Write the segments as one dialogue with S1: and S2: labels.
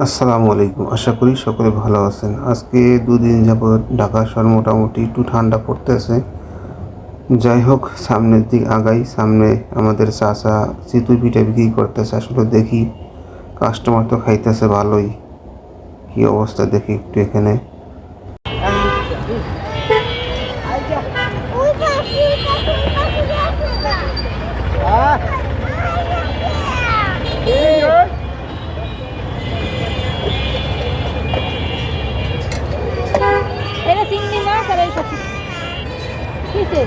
S1: আসসালামু আলাইকুম। আশা করি সকলে ভালো আছেন। আজকে দুদিন যাবৎ ঢাকা শহর মোটামুটি একটু ঠান্ডা পড়তেছে। যাই হোক, সামনের দিক আগাই। সামনে আমাদের চাচা চিতই পিঠা বিক্রি করতেছে। আসলে দেখি, কাস্টমার তো খাইতেছে ভালোই। কি অবস্থা দেখি একটু এখানে।
S2: এটা চিংড়ি মাছ আর এই সব কিসে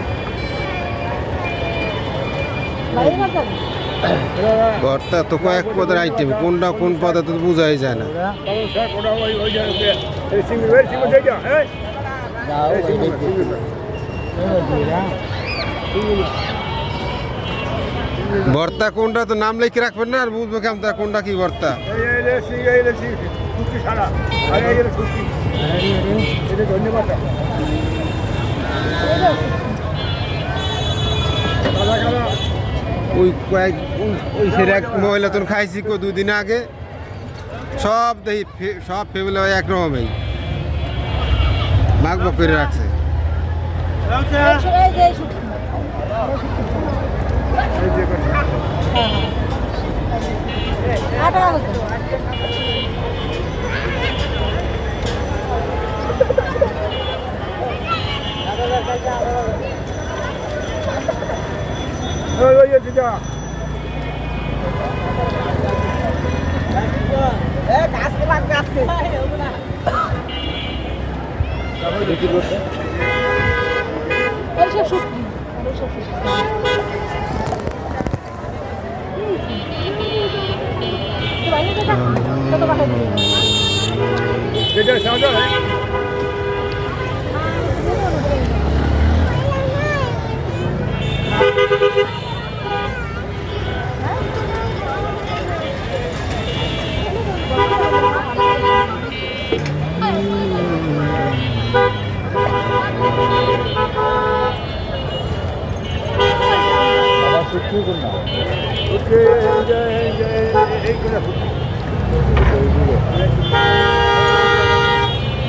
S2: বাইরে মাছ যাবে
S1: ভর্তা তো কয়েক পদের আইটেম, কোনটা কোন পদে তো বোঝাই যায় না। ভর্তা কোনটা তো নাম লিখে রাখবেন না, আর বুঝবো কেমন কোনটা কি ভর্তা। ওই কয়েক ওই সেটা এক মহিলা তো খাইছি দুদিন আগে, সব দেখি সব ফেমিলি হয় একরকমই ভাগ ভাগ করে রাখছে।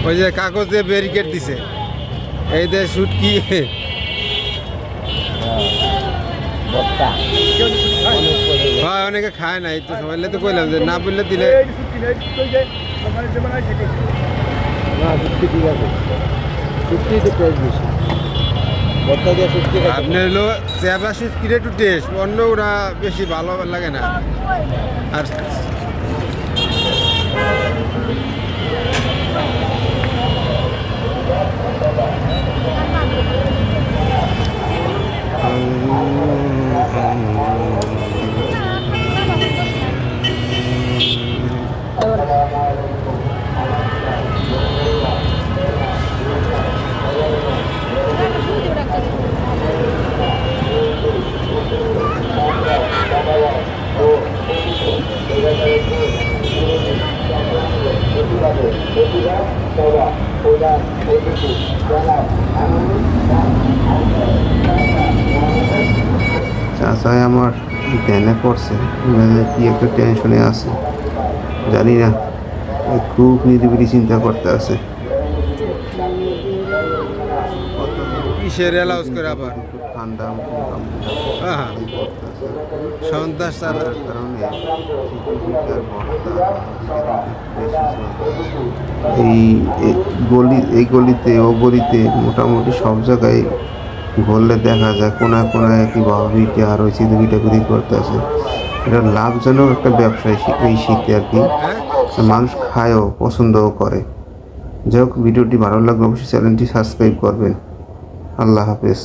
S1: ওই যে কাগজ দিয়ে ব্যারিকেড দিছে, এই যে শুটকি হয়, অনেকে খায় না। এই তো সবাই তো কইলাম যে না বললে দিলে আপনার হলো চেবা শুটকির একটু টেস্ট, অন্য ওরা বেশি ভালো লাগে না। আর চাচাই আমার ধ্যানে পড়ছে, কি একটা টেনশনে আছে জানি না, খুব নিরিবিলি চিন্তা করতে আছে। কিসের অ্যালাউন্স করে আবার ঠান্ডা সন্ত্রাস চালার কারণে এই গলিতে ও গলিতে মোটামুটি সব জায়গায় ঘুরলে দেখা যায় কোনায় কোনায় কি বাবিটা আর ওই চিদুবিটা বিক্রি করতে আছে। এটা লাভজনক একটা ব্যবসায় এই শীতে আর কি, মানুষ খায়ও পছন্দও করে। যাই হোক, ভিডিওটি ভালো লাগলে অবশ্যই চ্যানেলটি সাবস্ক্রাইব করবেন। আল্লাহ হাফেজ।